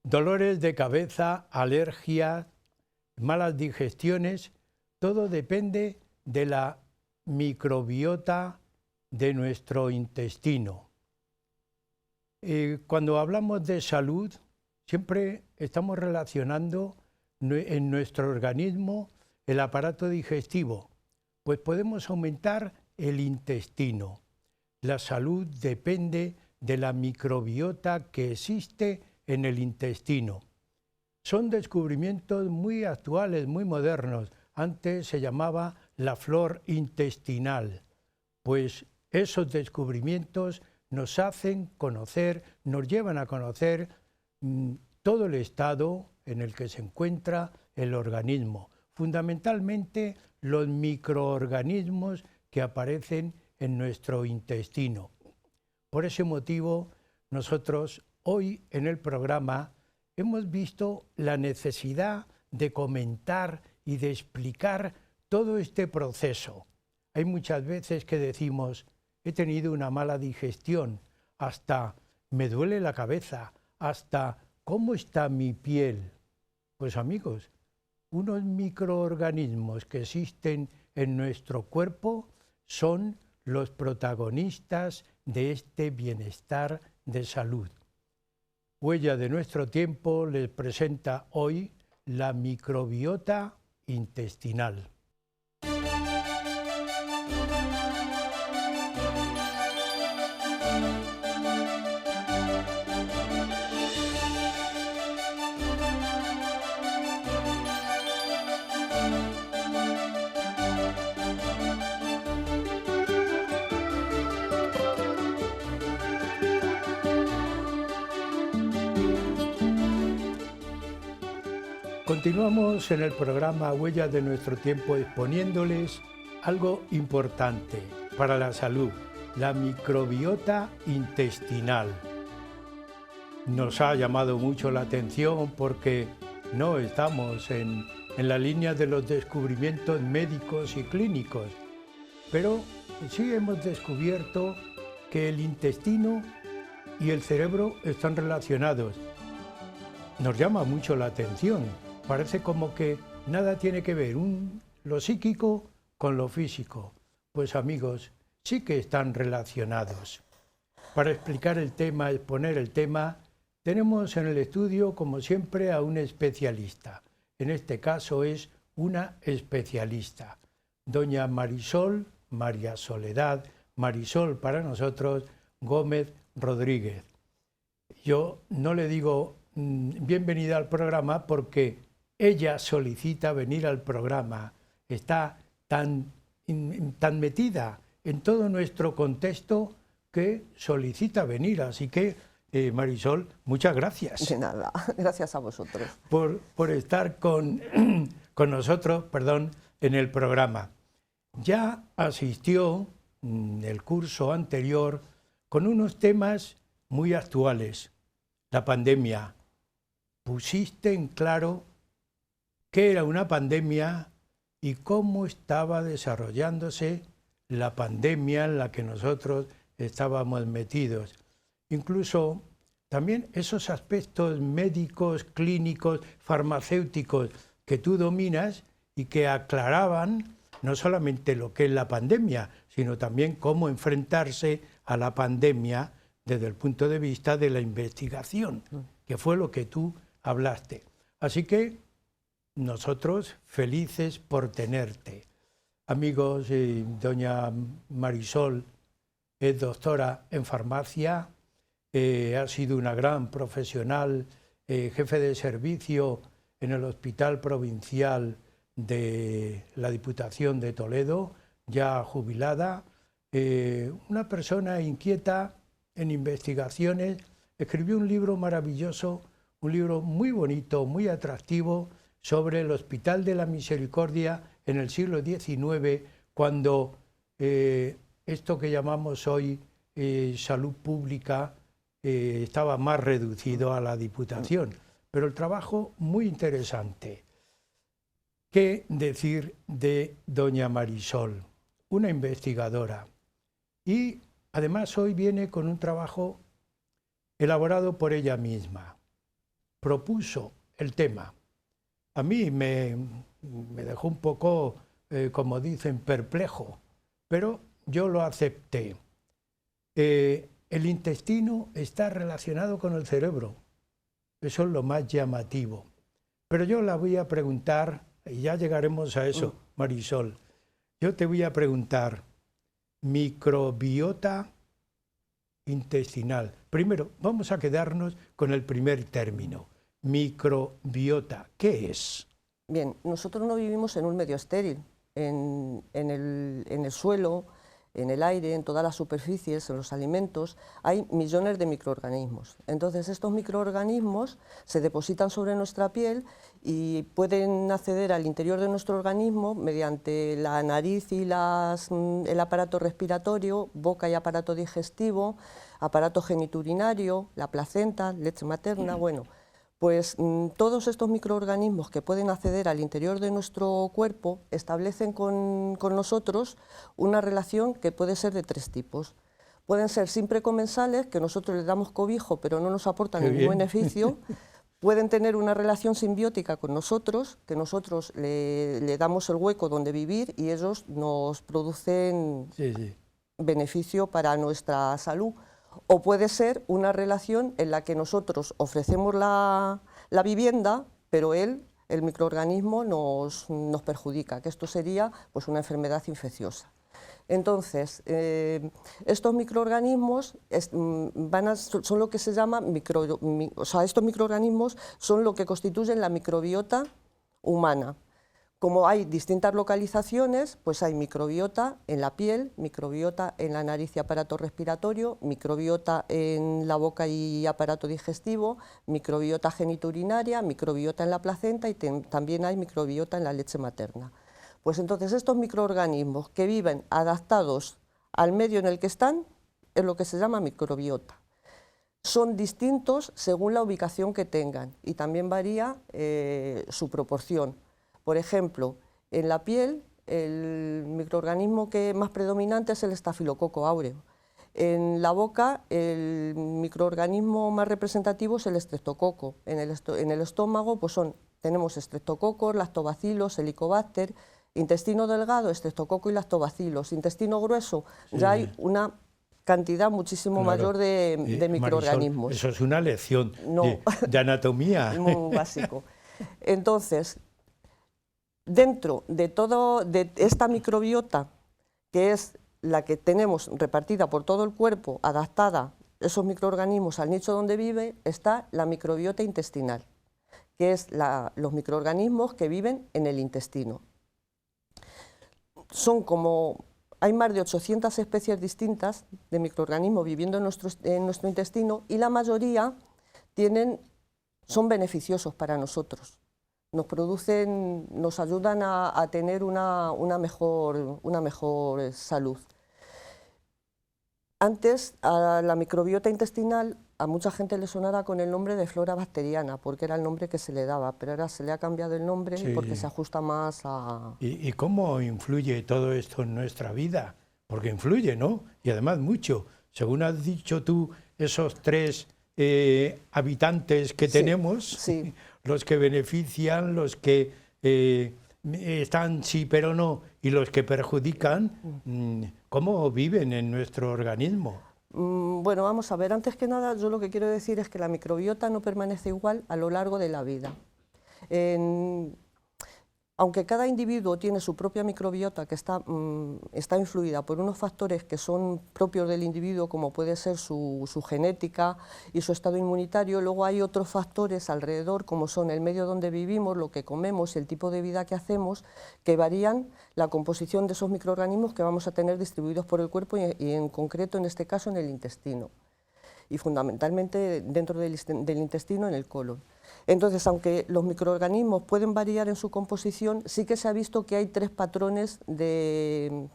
dolores de cabeza, alergias, malas digestiones, todo depende de la microbiota de nuestro intestino. Cuando hablamos de salud, siempre estamos relacionando en nuestro organismo el aparato digestivo, pues podemos aumentar el intestino. La salud depende de la microbiota que existe en el intestino. Son descubrimientos muy actuales, muy modernos. Antes se llamaba la flora intestinal, pues esos descubrimientos nos hacen conocer, nos llevan a conocer todo el estado en el que se encuentra el organismo, fundamentalmente los microorganismos que aparecen en nuestro intestino. Por ese motivo, nosotros hoy en el programa hemos visto la necesidad de comentar y de explicar todo este proceso. Hay muchas veces que decimos, he tenido una mala digestión, hasta me duele la cabeza, hasta ¿cómo está mi piel? Pues amigos, unos microorganismos que existen en nuestro cuerpo son los protagonistas de este bienestar de salud. Huella de nuestro tiempo les presenta hoy la microbiota intestinal. Continuamos en el programa Huellas de nuestro tiempo exponiéndoles algo importante para la salud, la microbiota intestinal. Nos ha llamado mucho la atención porque no estamos en la línea de los descubrimientos médicos y clínicos, pero sí hemos descubierto que el intestino y el cerebro están relacionados. Nos llama mucho la atención. Parece como que nada tiene que ver lo psíquico con lo físico. Pues amigos, sí que están relacionados. Para explicar el tema, exponer el tema, tenemos en el estudio, como siempre, a un especialista. En este caso es una especialista, doña Marisol, María Soledad, Marisol para nosotros, Gómez Rodríguez. Yo no le digo bienvenida al programa porque ella solicita venir al programa, está tan metida en todo nuestro contexto que solicita venir. Así que, Marisol, muchas gracias. De nada, gracias a vosotros. Por estar con nosotros, en el programa. Ya asistió el curso anterior con unos temas muy actuales. La pandemia. Pusiste en claro qué era una pandemia y cómo estaba desarrollándose la pandemia en la que nosotros estábamos metidos. Incluso también esos aspectos médicos, clínicos, farmacéuticos que tú dominas y que aclaraban no solamente lo que es la pandemia, sino también cómo enfrentarse a la pandemia desde el punto de vista de la investigación, que fue lo que tú hablaste. Así que nosotros felices por tenerte. Amigos, doña Marisol es doctora en farmacia, ha sido una gran profesional, jefe de servicio en el Hospital Provincial de la Diputación de Toledo, ya jubilada, una persona inquieta en investigaciones, escribió un libro maravilloso, un libro muy bonito, muy atractivo, sobre el Hospital de la Misericordia en el siglo XIX, cuando esto que llamamos hoy salud pública estaba más reducido a la Diputación. Pero el trabajo muy interesante. ¿Qué decir de doña Marisol? Una investigadora. Y además hoy viene con un trabajo elaborado por ella misma. propuso el tema. A mí me dejó un poco, como dicen, perplejo, pero yo lo acepté. El intestino está relacionado con el cerebro. Eso es lo más llamativo. Pero yo la voy a preguntar, y ya llegaremos a eso, Marisol. Yo te voy a preguntar, microbiota intestinal. Primero, vamos a quedarnos con el primer término, microbiota. ¿Qué es? Bien, nosotros no vivimos en un medio estéril. En el suelo, en el aire, en todas las superficies, en los alimentos, hay millones de microorganismos. Entonces, estos microorganismos se depositan sobre nuestra piel y pueden acceder al interior de nuestro organismo mediante la nariz y el aparato respiratorio, boca y aparato digestivo, aparato genitourinario, la placenta, leche materna, bueno. Pues todos estos microorganismos que pueden acceder al interior de nuestro cuerpo establecen con nosotros una relación que puede ser de tres tipos. Pueden ser siempre comensales, que nosotros les damos cobijo pero no nos aportan ningún beneficio. Pueden tener una relación simbiótica con nosotros, que nosotros le damos el hueco donde vivir y ellos nos producen beneficio para nuestra salud. O puede ser una relación en la que nosotros ofrecemos la vivienda, pero el microorganismo nos perjudica, que esto sería pues, una enfermedad infecciosa. Entonces, estos microorganismos son lo que se llama estos microorganismos son lo que constituyen la microbiota humana. Como hay distintas localizaciones, pues hay microbiota en la piel, microbiota en la nariz y aparato respiratorio, microbiota en la boca y aparato digestivo, microbiota genitourinaria, microbiota en la placenta y también hay microbiota en la leche materna. Pues entonces estos microorganismos que viven adaptados al medio en el que están es lo que se llama microbiota. Son distintos según la ubicación que tengan y también varía su proporción. Por ejemplo, en la piel el microorganismo más predominante es el estafilococo áureo. En la boca el microorganismo más representativo es el estreptococo. En el estómago pues tenemos estreptococos, lactobacilos, helicobacter. Intestino delgado, estreptococo y lactobacilos. Intestino grueso, ya hay una cantidad muchísimo mayor de microorganismos. Marisol, eso es una lección de anatomía. Muy básico. Entonces, dentro de esta microbiota, que es la que tenemos repartida por todo el cuerpo, adaptada esos microorganismos al nicho donde vive, está la microbiota intestinal, que es los microorganismos que viven en el intestino. Hay más de 800 especies distintas de microorganismos viviendo en nuestro intestino y la mayoría son beneficiosos para nosotros. Nos ayudan a tener una mejor salud. Antes, a la microbiota intestinal, a mucha gente le sonara con el nombre de flora bacteriana, porque era el nombre que se le daba, pero ahora se le ha cambiado el nombre porque se ajusta más a... ¿Y cómo influye todo esto en nuestra vida? Porque influye, ¿no? Y además mucho. Según has dicho tú, esos tres habitantes que tenemos, los que benefician, los que están sí pero no, y los que perjudican, ¿cómo viven en nuestro organismo? Bueno, vamos a ver, antes que nada yo lo que quiero decir es que la microbiota no permanece igual a lo largo de la vida. Aunque cada individuo tiene su propia microbiota que está influida por unos factores que son propios del individuo, como puede ser su genética y su estado inmunitario, luego hay otros factores alrededor, como son el medio donde vivimos, lo que comemos y el tipo de vida que hacemos, que varían la composición de esos microorganismos que vamos a tener distribuidos por el cuerpo y en concreto, en este caso, en el intestino. Y fundamentalmente dentro del intestino, en el colon. Entonces, aunque los microorganismos pueden variar en su composición, sí que se ha visto que hay tres patrones de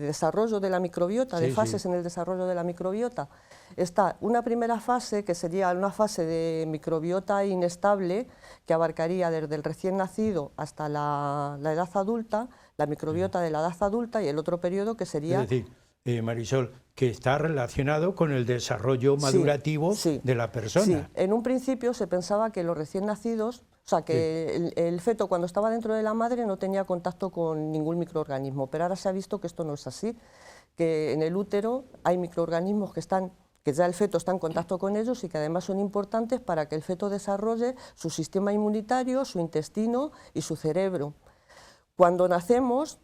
desarrollo de la microbiota, de fases en el desarrollo de la microbiota. Está una primera fase, que sería una fase de microbiota inestable, que abarcaría desde el recién nacido hasta la edad adulta, la microbiota de la edad adulta, y el otro periodo que sería... Es decir, Marisol, que está relacionado con el desarrollo madurativo de la persona. Sí, en un principio se pensaba que los recién nacidos, o sea, que el feto cuando estaba dentro de la madre no tenía contacto con ningún microorganismo, pero ahora se ha visto que esto no es así, que en el útero hay microorganismos que ya el feto está en contacto con ellos y que además son importantes para que el feto desarrolle su sistema inmunitario, su intestino y su cerebro. Cuando nacemos,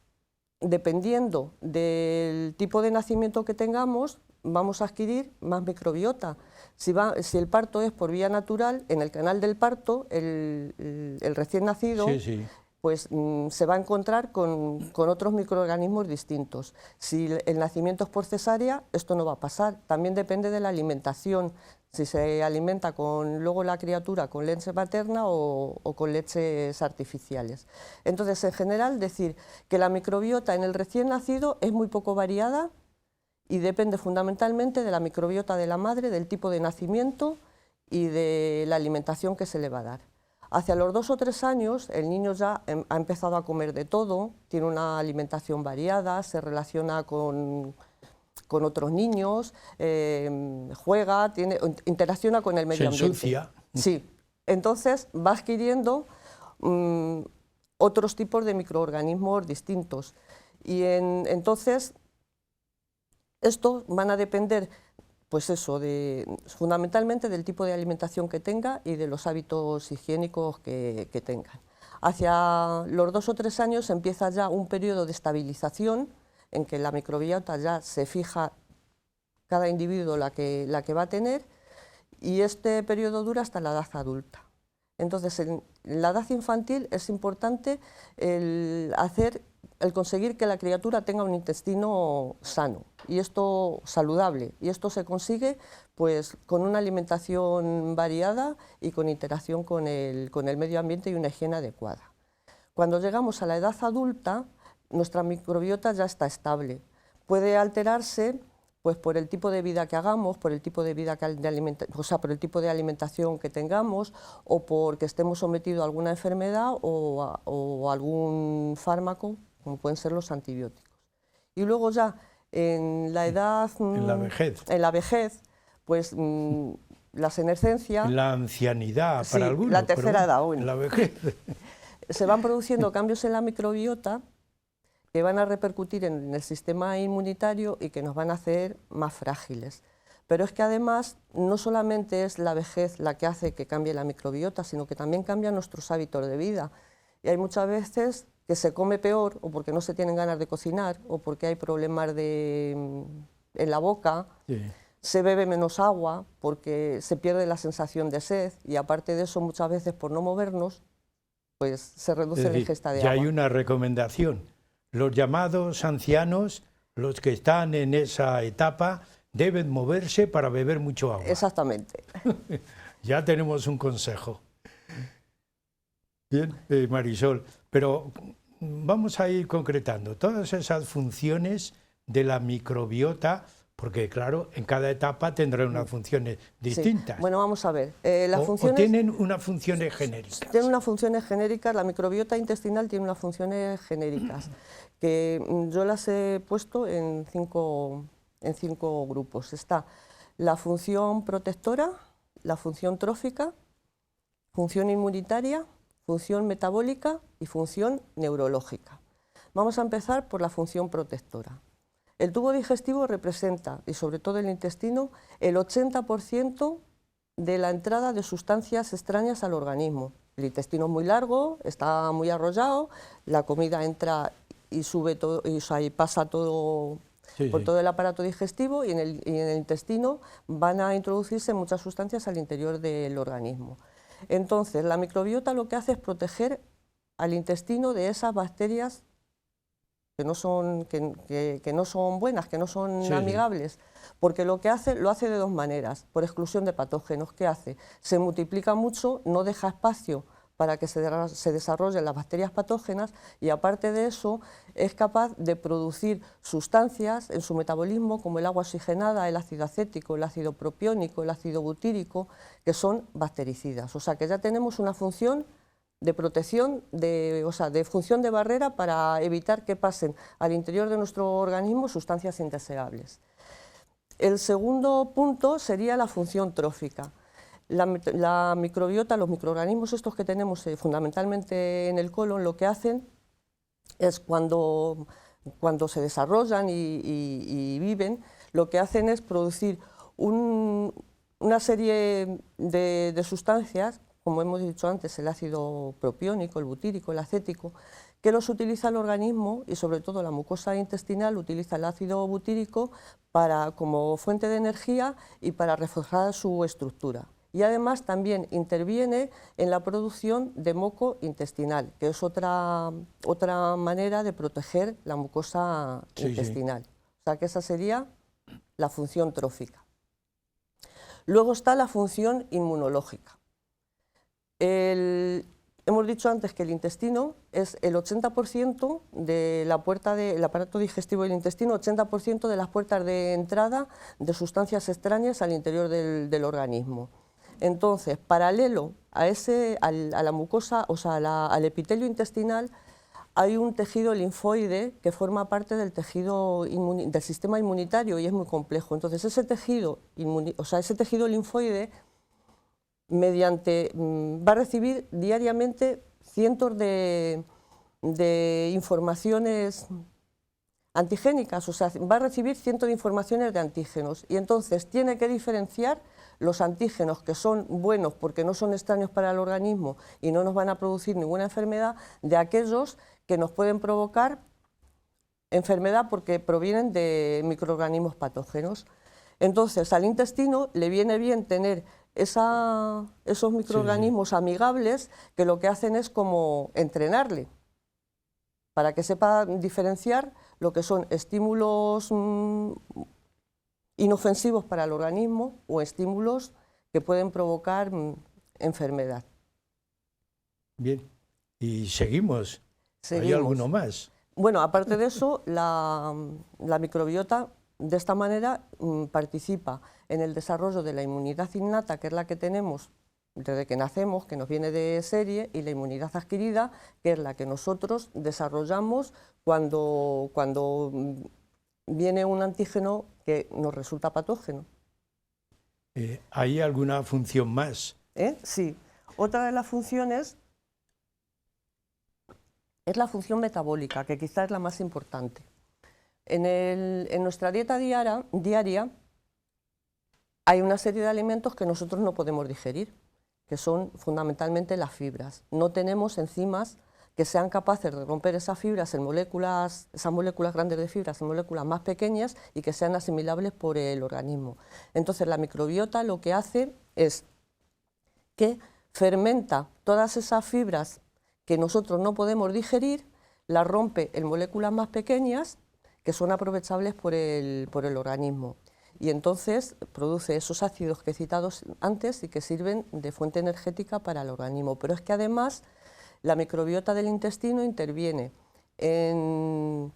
dependiendo del tipo de nacimiento que tengamos, vamos a adquirir más microbiota. Si el parto es por vía natural, en el canal del parto, el recién nacido pues se va a encontrar con otros microorganismos distintos. Si el nacimiento es por cesárea, esto no va a pasar. También depende de la alimentación, si se alimenta luego la criatura con leche materna o con leches artificiales. Entonces, en general, decir que la microbiota en el recién nacido es muy poco variada y depende fundamentalmente de la microbiota de la madre, del tipo de nacimiento y de la alimentación que se le va a dar. Hacia los 2 o 3 años el niño ya ha empezado a comer de todo, tiene una alimentación variada, se relaciona con otros niños, juega, interacciona con el medio ambiente. Se ensucia. Sí, entonces va adquiriendo otros tipos de microorganismos distintos y entonces estos van a depender pues eso, fundamentalmente del tipo de alimentación que tenga y de los hábitos higiénicos que tengan. Hacia los 2 o 3 años empieza ya un periodo de estabilización en que la microbiota ya se fija cada individuo la que va a tener y este periodo dura hasta la edad adulta. Entonces, en la edad infantil es importante el conseguir que la criatura tenga un intestino sano y esto saludable, y esto se consigue pues con una alimentación variada y con interacción con el medio ambiente y una higiene adecuada. Cuando llegamos a la edad adulta, nuestra microbiota ya está estable. Puede alterarse pues por el tipo de vida que hagamos, por el tipo de vida por el tipo de alimentación que tengamos, o porque estemos sometidos a alguna enfermedad o algún fármaco, como pueden ser los antibióticos. Y luego ya en la edad... En la vejez. Pues la senescencia... La ancianidad para algunos. La tercera edad, bueno. En la vejez. Se van produciendo cambios en la microbiota que van a repercutir en el sistema inmunitario y que nos van a hacer más frágiles. Pero es que además no solamente es la vejez la que hace que cambie la microbiota, sino que también cambian nuestros hábitos de vida. Y hay muchas veces que se come peor, o porque no se tienen ganas de cocinar, o porque hay problemas en la boca, se bebe menos agua, porque se pierde la sensación de sed, y aparte de eso muchas veces por no movernos, pues se reduce la ingesta de agua. Ya hay una recomendación. Los llamados ancianos, los que están en esa etapa, deben moverse para beber mucho agua. Exactamente. Ya tenemos un consejo. Bien, Marisol, pero vamos a ir concretando todas esas funciones de la microbiota, porque claro, en cada etapa tendrá unas funciones distintas. Bueno, vamos a ver. ¿O tienen unas funciones genéricas? Tienen unas funciones genéricas, la microbiota intestinal tiene unas funciones genéricas, que yo las he puesto en cinco grupos. Está la función protectora, la función trófica, función inmunitaria, función metabólica y función neurológica. Vamos a empezar por la función protectora. El tubo digestivo representa, y sobre todo el intestino, el 80% de la entrada de sustancias extrañas al organismo. El intestino es muy largo, está muy arrollado, la comida entra y sube todo, y pasa todo por todo el aparato digestivo, y en el intestino van a introducirse muchas sustancias al interior del organismo. Entonces, la microbiota lo que hace es proteger al intestino de esas bacterias que no son buenas, que no son amigables, porque lo hace de dos maneras: por exclusión de patógenos. ¿Qué hace? Se multiplica mucho, no deja espacio para que se desarrollen las bacterias patógenas, y aparte de eso es capaz de producir sustancias en su metabolismo como el agua oxigenada, el ácido acético, el ácido propiónico, el ácido butírico, que son bactericidas. O sea que ya tenemos una función de protección, o sea, de función de barrera para evitar que pasen al interior de nuestro organismo sustancias indeseables. El segundo punto sería la función trófica. La microbiota, los microorganismos estos que tenemos fundamentalmente en el colon, lo que hacen es cuando se desarrollan y viven, lo que hacen es producir una serie de sustancias, como hemos dicho antes, el ácido propiónico, el butírico, el acético, que los utiliza el organismo y sobre todo la mucosa intestinal utiliza el ácido butírico como fuente de energía y para reforzar su estructura. Y además también interviene en la producción de moco intestinal, que es otra manera de proteger la mucosa intestinal. O sea que esa sería la función trófica. Luego está la función inmunológica. Hemos dicho antes que el intestino es el 80% de la puerta del aparato digestivo del intestino, 80% de las puertas de entrada de sustancias extrañas al interior del organismo. Entonces, paralelo a la mucosa, o sea, al epitelio intestinal, hay un tejido linfoide que forma parte del tejido del sistema inmunitario y es muy complejo. Entonces, ese tejido linfoide va a recibir diariamente cientos de informaciones antigénicas, o sea, va a recibir cientos de informaciones de antígenos y entonces tiene que diferenciar los antígenos que son buenos porque no son extraños para el organismo y no nos van a producir ninguna enfermedad, de aquellos que nos pueden provocar enfermedad porque provienen de microorganismos patógenos. Entonces, al intestino le viene bien tener esos microorganismos amigables que lo que hacen es como entrenarle para que sepa diferenciar lo que son estímulos inofensivos para el organismo o estímulos que pueden provocar enfermedad. Bien, y seguimos. ¿Hay alguno más? Bueno, aparte de eso, la microbiota de esta manera participa en el desarrollo de la inmunidad innata, que es la que tenemos desde que nacemos, que nos viene de serie, y la inmunidad adquirida, que es la que nosotros desarrollamos cuando viene un antígeno que nos resulta patógeno. ¿Hay alguna función más? Sí. Otra de las funciones es la función metabólica, que quizás es la más importante. En nuestra dieta diaria hay una serie de alimentos que nosotros no podemos digerir, que son fundamentalmente las fibras. No tenemos enzimas que sean capaces de romper esas fibras en moléculas, esas moléculas grandes de fibras en moléculas más pequeñas y que sean asimilables por el organismo. Entonces la microbiota lo que hace es que fermenta todas esas fibras que nosotros no podemos digerir, las rompe en moléculas más pequeñas que son aprovechables por el organismo. Y entonces produce esos ácidos que he citado antes y que sirven de fuente energética para el organismo. Pero es que además la microbiota del intestino interviene en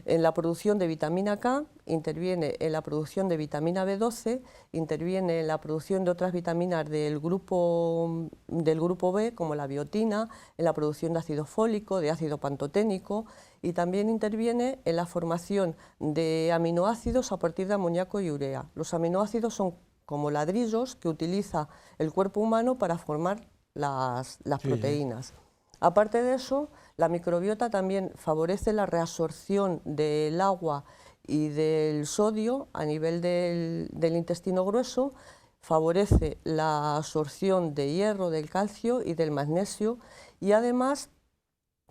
la producción de vitamina K, interviene en la producción de vitamina B12, interviene en la producción de otras vitaminas del grupo B, como la biotina, en la producción de ácido fólico, de ácido pantoténico, y también interviene en la formación de aminoácidos a partir de amoníaco y urea. Los aminoácidos son como ladrillos que utiliza el cuerpo humano para formar las proteínas. Aparte de eso, la microbiota también favorece la reabsorción del agua y del sodio a nivel del intestino grueso, favorece la absorción de hierro, del calcio y del magnesio, y además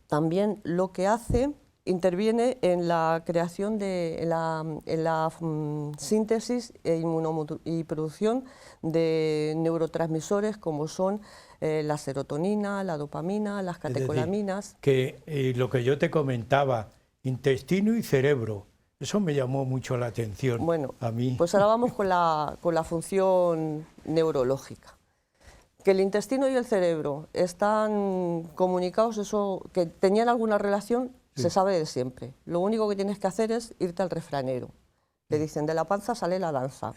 también lo que hace interviene en la creación en la síntesis y producción de neurotransmisores como son la serotonina, la dopamina, las catecolaminas. Es decir, que lo que yo te comentaba, intestino y cerebro, eso me llamó mucho la atención. Bueno, a mí. Pues ahora vamos con la función neurológica. Que el intestino y el cerebro están comunicados, eso, que tenían alguna relación, se sabe de siempre. Lo único que tienes que hacer es irte al refranero. Le dicen, de la panza sale la danza.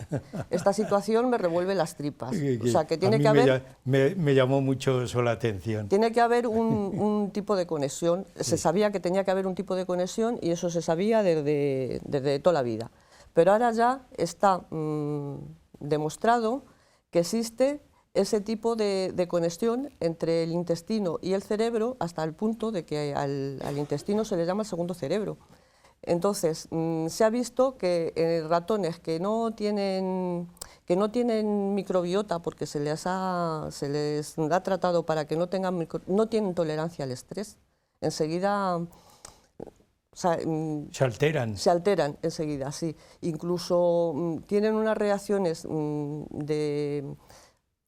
Esta situación me revuelve las tripas. O sea, que tiene a mí que haber... me llamó mucho eso la atención. Tiene que haber un tipo de conexión. Sí. Se sabía que tenía que haber un tipo de conexión y eso se sabía desde toda la vida. Pero ahora ya está demostrado que existe ese tipo de conexión entre el intestino y el cerebro hasta el punto de que al intestino se le llama el segundo cerebro. Entonces, se ha visto que ratones que no tienen microbiota porque se les ha tratado para que no tienen tolerancia al estrés, enseguida se alteran. Se alteran enseguida, sí. Incluso tienen unas reacciones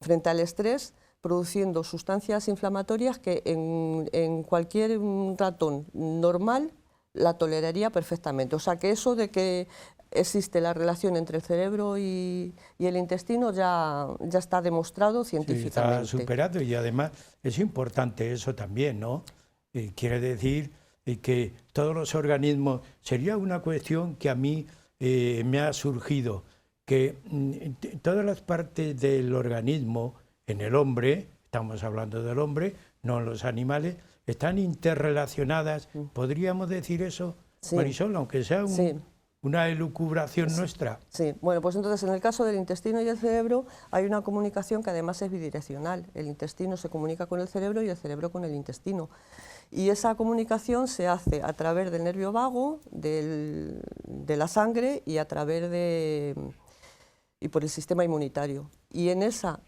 frente al estrés, produciendo sustancias inflamatorias que en cualquier ratón normal la toleraría perfectamente. O sea que eso de que existe la relación entre el cerebro y el intestino ya está demostrado científicamente. Sí, está superado y además es importante eso también, ¿no? Quiere decir que todos los organismos, sería una cuestión que a mí me ha surgido, que todas las partes del organismo, en el hombre, estamos hablando del hombre, no en los animales, están interrelacionadas. ¿Podríamos decir eso, sí, Marisol, aunque sea una elucubración nuestra? Sí, bueno, pues entonces en el caso del intestino y el cerebro hay una comunicación que además es bidireccional. El intestino se comunica con el cerebro y el cerebro con el intestino. Y esa comunicación se hace a través del nervio vago, de la sangre y a través y por el sistema inmunitario. Y en esa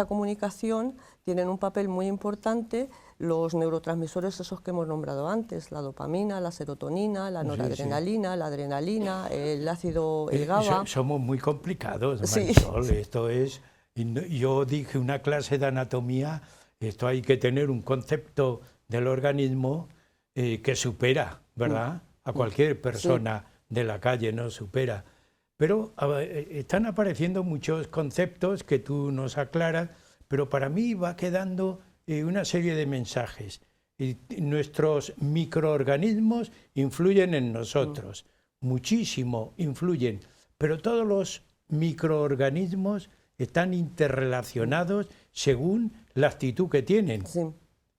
comunicación tienen un papel muy importante los neurotransmisores esos que hemos nombrado antes, la dopamina, la serotonina, la noradrenalina, la adrenalina, el ácido, el GABA. Somos muy complicados, Marisol. Sí. Esto es, yo dije una clase de anatomía, esto hay que tener un concepto del organismo que supera, ¿verdad? A cualquier persona de la calle, no supera. Pero están apareciendo muchos conceptos que tú nos aclaras, pero para mí va quedando una serie de mensajes. Nuestros microorganismos influyen en nosotros, muchísimo influyen, pero todos los microorganismos están interrelacionados según la actitud que tienen,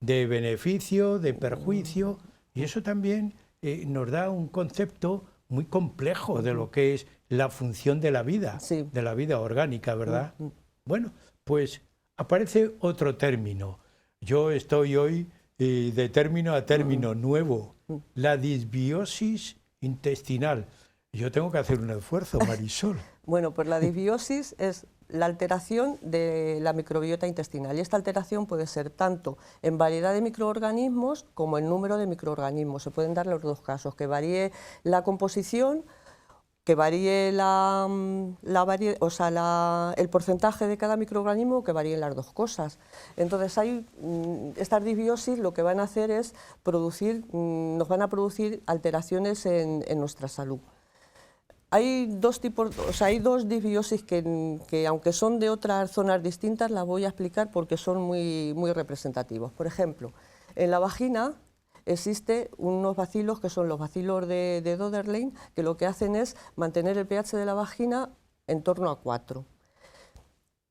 de beneficio, de perjuicio, y eso también nos da un concepto muy complejo de lo que es la función de la vida orgánica, ¿verdad? Bueno, pues aparece otro término. Yo estoy hoy de término a término nuevo, la disbiosis intestinal. Yo tengo que hacer un esfuerzo, Marisol. Bueno, pues la disbiosis es la alteración de la microbiota intestinal y esta alteración puede ser tanto en variedad de microorganismos como en número de microorganismos. Se pueden dar los dos casos, que varíe la composición, que varíe el porcentaje de cada microorganismo, que varíen las dos cosas. Entonces, estas disbiosis lo que van a hacer es nos van a producir alteraciones en nuestra salud. Hay dos disbiosis que aunque son de otras zonas distintas, las voy a explicar porque son muy representativos. Por ejemplo, en la vagina existen unos bacilos que son los bacilos de Döderlein, que lo que hacen es mantener el pH de la vagina en torno a 4.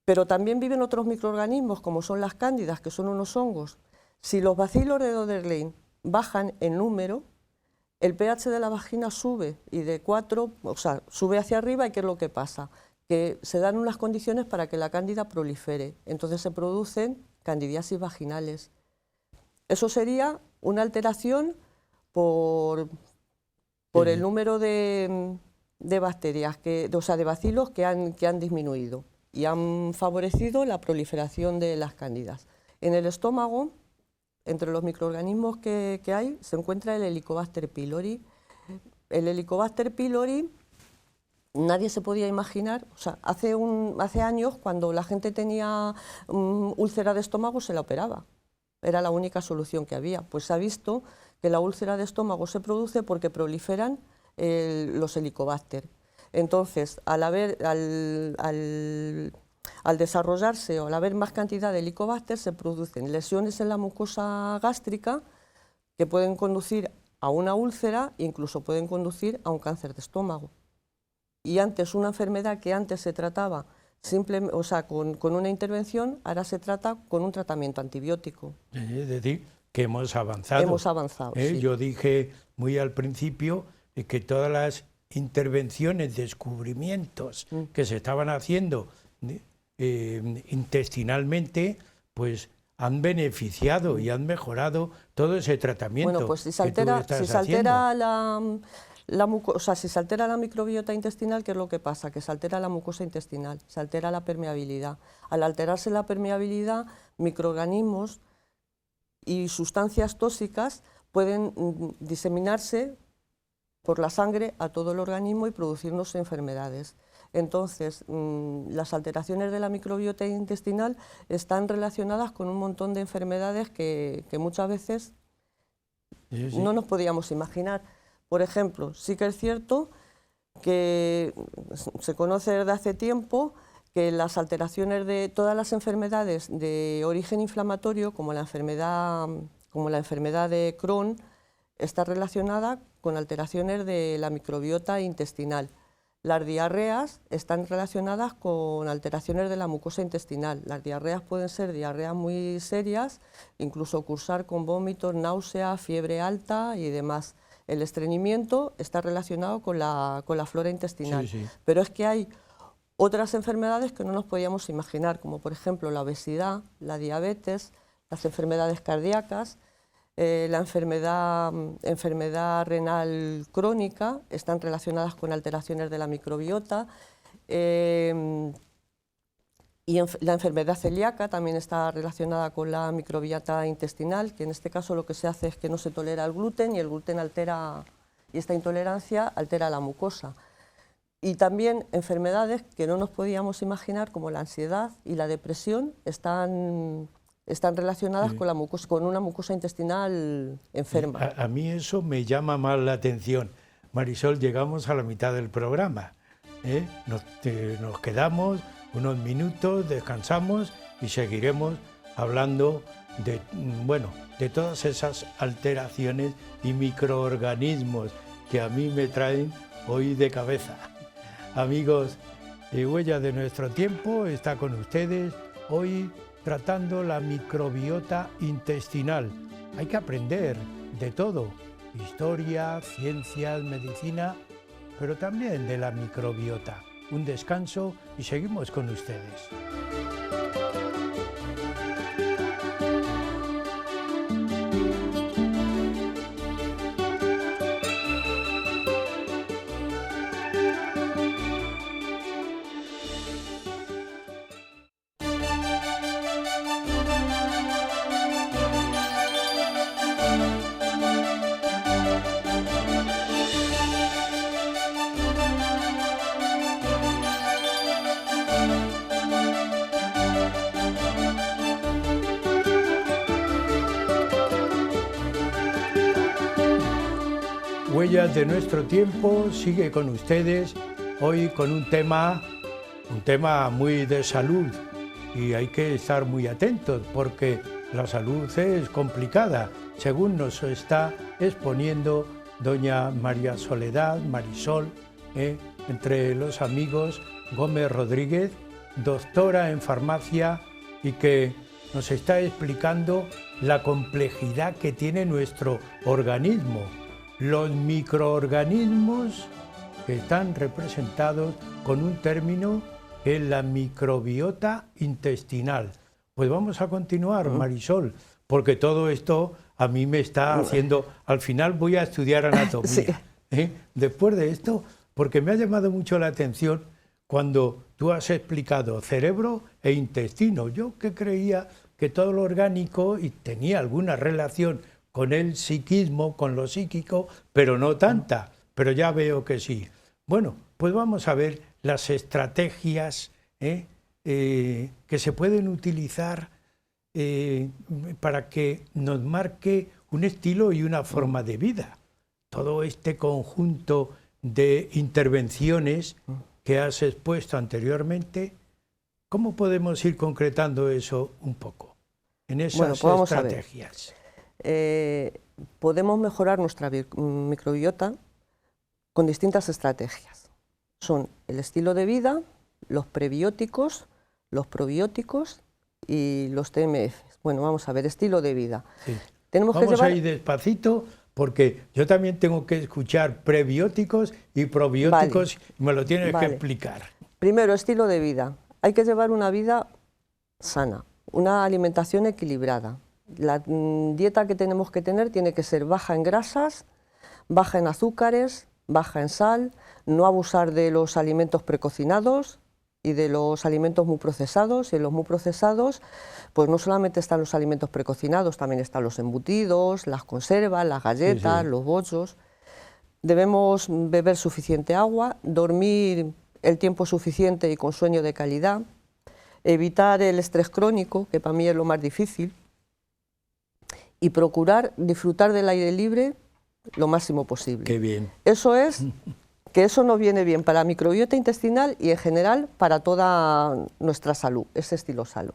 Pero también viven otros microorganismos, como son las cándidas, que son unos hongos. Si los bacilos de Döderlein bajan en número, el pH de la vagina sube y de 4, o sea, sube hacia arriba. ¿Y qué es lo que pasa? Que se dan unas condiciones para que la cándida prolifere. Entonces se producen candidiasis vaginales. Eso sería una alteración por el número de bacterias, de bacilos que han disminuido y han favorecido la proliferación de las cándidas. En el estómago, entre los microorganismos que hay, se encuentra el Helicobacter pylori. El Helicobacter pylori nadie se podía imaginar, o sea, hace años cuando la gente tenía úlcera de estómago se la operaba. Era la única solución que había. Pues se ha visto que la úlcera de estómago se produce porque proliferan los Helicobacter. Entonces, al desarrollarse o al haber más cantidad de Helicobacter, se producen lesiones en la mucosa gástrica que pueden conducir a una úlcera e incluso pueden conducir a un cáncer de estómago. y antes una enfermedad que antes se trataba o sea, con una intervención, ahora se trata con un tratamiento antibiótico. Es decir, que hemos avanzado. Hemos avanzado, sí. Yo dije muy al principio que todas las intervenciones, descubrimientos que se estaban haciendo intestinalmente, pues han beneficiado y han mejorado todo ese tratamiento. Bueno, pues si se altera si se altera la microbiota intestinal, ¿qué es lo que pasa? Que se altera la mucosa intestinal, se altera la permeabilidad. Al alterarse la permeabilidad, microorganismos y sustancias tóxicas pueden diseminarse por la sangre a todo el organismo y producirnos enfermedades. Entonces, las alteraciones de la microbiota intestinal están relacionadas con un montón de enfermedades que muchas veces no nos podíamos imaginar. Por ejemplo, sí que es cierto que se conoce desde hace tiempo que las alteraciones de todas las enfermedades de origen inflamatorio, como la enfermedad de Crohn, está relacionada con alteraciones de la microbiota intestinal. Las diarreas están relacionadas con alteraciones de la mucosa intestinal. Las diarreas pueden ser diarreas muy serias, incluso cursar con vómitos, náusea, fiebre alta y demás. El estreñimiento está relacionado con la flora intestinal, sí. Pero es que hay otras enfermedades que no nos podíamos imaginar, como por ejemplo la obesidad, la diabetes, las enfermedades cardíacas, la enfermedad renal crónica, están relacionadas con alteraciones de la microbiota, y la enfermedad celíaca también está relacionada con la microbiota intestinal, que en este caso lo que se hace es que no se tolera el gluten y el gluten altera, y esta intolerancia altera la mucosa. Y también enfermedades que no nos podíamos imaginar, como la ansiedad y la depresión, están relacionadas con una mucosa intestinal enferma. A mí eso me llama más la atención. Marisol, llegamos a la mitad del programa. Nos quedamos unos minutos, descansamos y seguiremos hablando de todas esas alteraciones y microorganismos que a mí me traen hoy de cabeza. Amigos, Huella de Nuestro Tiempo está con ustedes hoy tratando la microbiota intestinal. Hay que aprender de todo, historia, ciencias, medicina, pero también de la microbiota. Un descanso y seguimos con ustedes. Huellas de Nuestro Tiempo sigue con ustedes hoy con un tema muy de salud, y hay que estar muy atentos porque la salud es complicada, según nos está exponiendo doña María Soledad, Marisol, entre los amigos Gómez Rodríguez, doctora en farmacia, y que nos está explicando la complejidad que tiene nuestro organismo. Los microorganismos que están representados con un término que es la microbiota intestinal. Pues vamos a continuar, Marisol, porque todo esto a mí me está haciendo... Al final voy a estudiar anatomía. Sí. Después de esto, porque me ha llamado mucho la atención cuando tú has explicado cerebro e intestino. Yo que creía que todo lo orgánico y tenía alguna relación con el psiquismo, con lo psíquico, pero no tanta, pero ya veo que sí. Bueno, pues vamos a ver las estrategias que se pueden utilizar para que nos marque un estilo y una forma de vida. Todo este conjunto de intervenciones que has expuesto anteriormente, ¿cómo podemos ir concretando eso un poco en esas estrategias? Podemos mejorar nuestra microbiota con distintas estrategias. son el estilo de vida, los prebióticos, los probióticos y los TMF. Bueno, vamos a ver, estilo de vida. Sí. Tenemos Vamos que llevar... a ir despacito porque yo también tengo que escuchar prebióticos y probióticos, Vale. y me lo tienes Vale. que explicar. Primero, estilo de vida. Hay que llevar una vida sana, una alimentación equilibrada. La dieta que tenemos que tener tiene que ser baja en grasas, baja en azúcares, baja en sal, no abusar de los alimentos precocinados y de los alimentos muy procesados. Y en los muy procesados, pues no solamente están los alimentos precocinados, también están los embutidos, las conservas, las galletas, Sí, sí. los bollos. Debemos beber suficiente agua, dormir el tiempo suficiente y con sueño de calidad, evitar el estrés crónico, que para mí es lo más difícil, y procurar disfrutar del aire libre lo máximo posible. Qué bien. Eso es, que eso nos viene bien para la microbiota intestinal y en general para toda nuestra salud, ese estilo salud.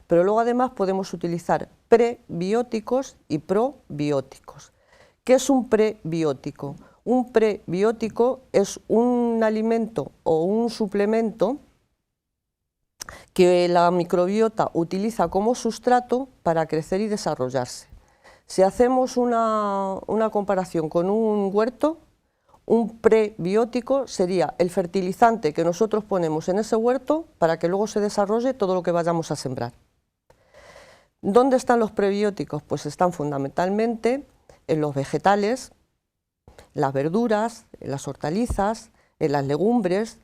Pero luego además podemos utilizar prebióticos y probióticos. ¿Qué es un prebiótico? Un prebiótico es un alimento o un suplemento que la microbiota utiliza como sustrato para crecer y desarrollarse. Si hacemos una comparación con un huerto, un prebiótico sería el fertilizante que nosotros ponemos en ese huerto para que luego se desarrolle todo lo que vayamos a sembrar. ¿Dónde están los prebióticos? Pues están fundamentalmente en los vegetales, las verduras, en las hortalizas, en las legumbres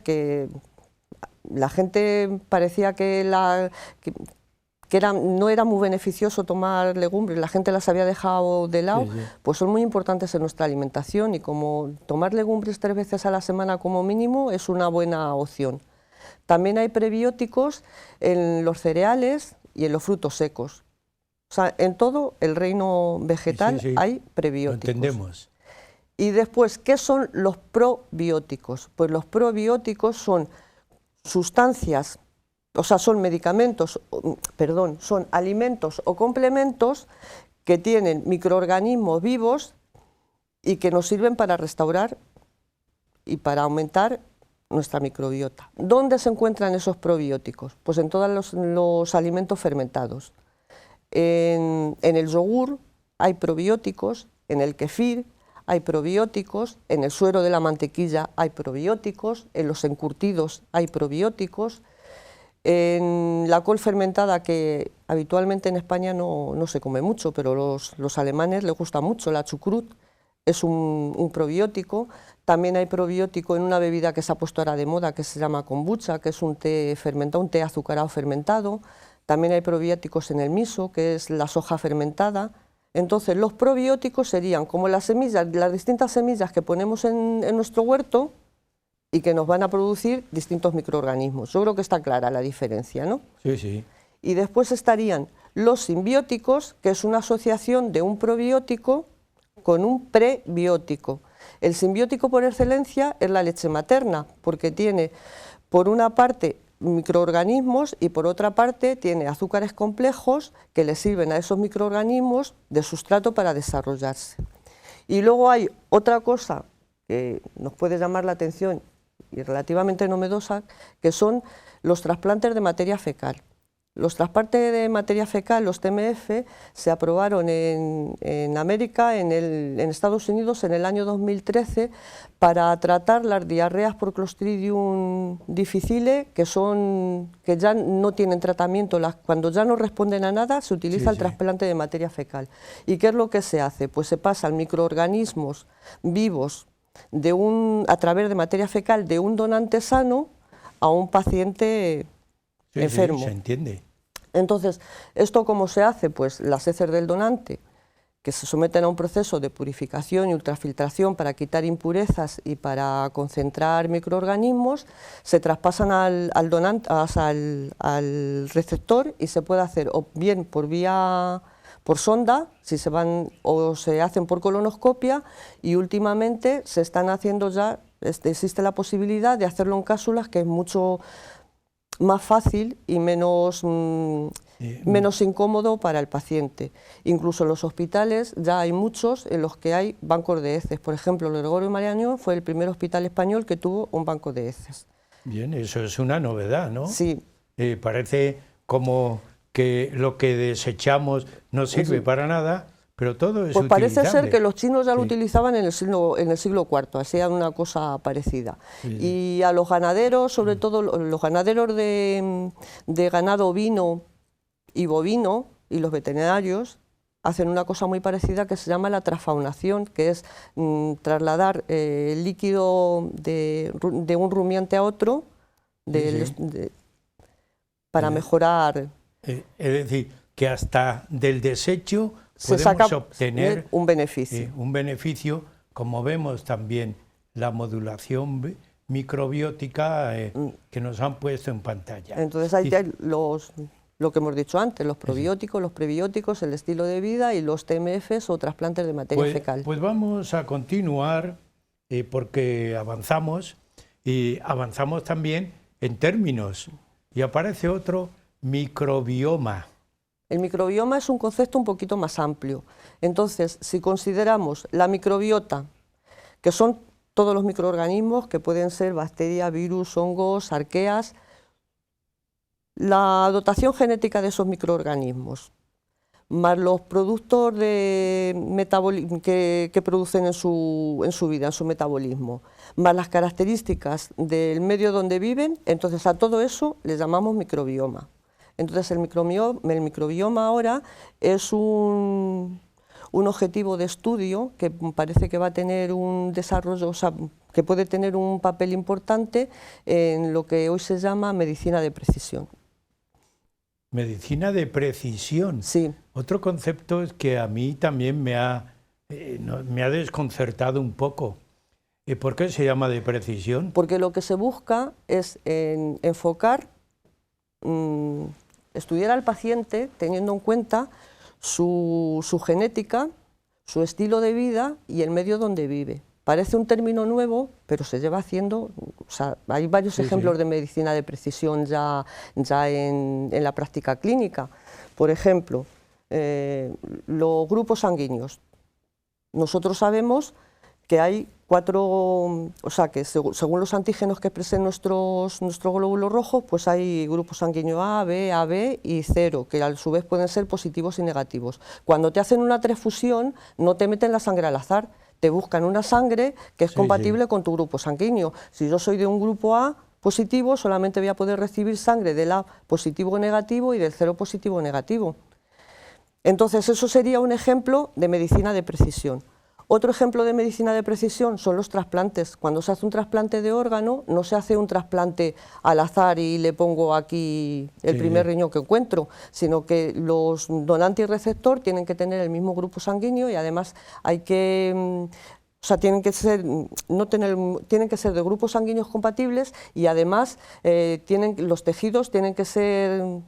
que la gente parecía que no era muy beneficioso tomar legumbres, la gente las había dejado de lado, Sí, sí. pues son muy importantes en nuestra alimentación y como tomar legumbres 3 veces a la semana como mínimo es una buena opción. También hay prebióticos en los cereales y en los frutos secos. O sea, en todo el reino vegetal Sí, sí, sí. hay Lo prebióticos. entendemos. Y después, ¿qué son los probióticos? Pues los probióticos son sustancias, o sea, son medicamentos, perdón, son alimentos o complementos que tienen microorganismos vivos y que nos sirven para restaurar y para aumentar nuestra microbiota. ¿Dónde se encuentran esos probióticos? Pues en todos los alimentos fermentados. En el yogur hay probióticos, en el kefir hay probióticos, en el suero de la mantequilla hay probióticos, en los encurtidos hay probióticos, en la col fermentada, que habitualmente en España no se come mucho, pero los alemanes les gusta mucho, la chucrut es un probiótico. También hay probiótico en una bebida que se ha puesto ahora de moda, que se llama kombucha, que es un té fermentado, un té azucarado fermentado. También hay probióticos en el miso, que es la soja fermentada. Entonces, los probióticos serían como las semillas, las distintas semillas que ponemos en nuestro huerto y que nos van a producir distintos microorganismos. Yo creo que está clara la diferencia, ¿no? Sí, sí. Y después estarían los simbióticos, que es una asociación de un probiótico con un prebiótico. El simbiótico por excelencia es la leche materna, porque tiene, por una parte, microorganismos y por otra parte tiene azúcares complejos que le sirven a esos microorganismos de sustrato para desarrollarse. Y luego hay otra cosa que nos puede llamar la atención y relativamente novedosa, que son los trasplantes de materia fecal. Los trasplantes de materia fecal, los TMF, se aprobaron en América, en Estados Unidos, en el año 2013, para tratar las diarreas por Clostridium difficile, que ya no tienen tratamiento. Cuando ya no responden a nada, se utiliza el trasplante de materia fecal. ¿Y qué es lo que se hace? Pues se pasan microorganismos vivos a través de materia fecal de un donante sano a un paciente enfermo. Sí, se entiende. Entonces, ¿esto cómo se hace? Pues las heces del donante, que se someten a un proceso de purificación y ultrafiltración para quitar impurezas y para concentrar microorganismos, se traspasan al donante, al receptor, y se puede hacer o bien por sonda, o se hacen por colonoscopia, y últimamente se están haciendo ya, existe la posibilidad de hacerlo en cápsulas, que es mucho más fácil y menos incómodo para el paciente. Incluso en los hospitales ya hay muchos en los que hay bancos de heces. Por ejemplo, el Gregorio Marañón fue el primer hospital español que tuvo un banco de heces. Bien, eso es una novedad, ¿no? Sí. Parece como que lo que desechamos no sirve para nada, pero todo es pues parece utilizable. ser que los chinos ya lo utilizaban en el siglo IV, hacían una cosa parecida. Y a los ganaderos, sobre todo los ganaderos de ganado ovino y bovino, y los veterinarios, hacen una cosa muy parecida que se llama la transfaunación, que es trasladar el líquido de un rumiante a otro para mejorar. Es decir, que hasta del desecho se podemos saca obtener un beneficio. Un beneficio, como vemos también la modulación microbiótica que nos han puesto en pantalla. Entonces ahí hay lo que hemos dicho antes, los probióticos, los prebióticos, el estilo de vida y los TMFs o trasplantes de materia fecal. Pues vamos a continuar porque avanzamos y avanzamos también en términos y aparece otro microbioma. El microbioma es un concepto un poquito más amplio. Entonces, si consideramos la microbiota, que son todos los microorganismos que pueden ser bacterias, virus, hongos, arqueas, la dotación genética de esos microorganismos, más los productos que producen en su vida, en su metabolismo, más las características del medio donde viven, entonces a todo eso les llamamos microbioma. Entonces el microbioma ahora es un objetivo de estudio que parece que va a tener un desarrollo, o sea, que puede tener un papel importante en lo que hoy se llama medicina de precisión. Medicina de precisión. Sí. Otro concepto es que a mí también me ha desconcertado un poco. ¿Por qué se llama de precisión? Porque lo que se busca es enfocar, estudiar al paciente teniendo en cuenta su genética, su estilo de vida y el medio donde vive. Parece un término nuevo, pero se lleva haciendo, o sea, hay varios ejemplos de medicina de precisión ya en la práctica clínica. Por ejemplo, los grupos sanguíneos. Nosotros sabemos que hay 4, o sea, que según los antígenos que expresen nuestros glóbulos rojos, pues hay grupo sanguíneo A, B, AB y 0, que a su vez pueden ser positivos y negativos. Cuando te hacen una transfusión, no te meten la sangre al azar, te buscan una sangre que es compatible con tu grupo sanguíneo. Si yo soy de un grupo A positivo, solamente voy a poder recibir sangre del A positivo o negativo y del 0 positivo o negativo. Entonces, eso sería un ejemplo de medicina de precisión. Otro ejemplo de medicina de precisión son los trasplantes. Cuando se hace un trasplante de órgano, no se hace un trasplante al azar y le pongo aquí el primer riñón que encuentro, sino que los donante y receptor tienen que tener el mismo grupo sanguíneo y además hay que... O sea, tienen que ser de grupos sanguíneos compatibles y además los tejidos tienen que ser...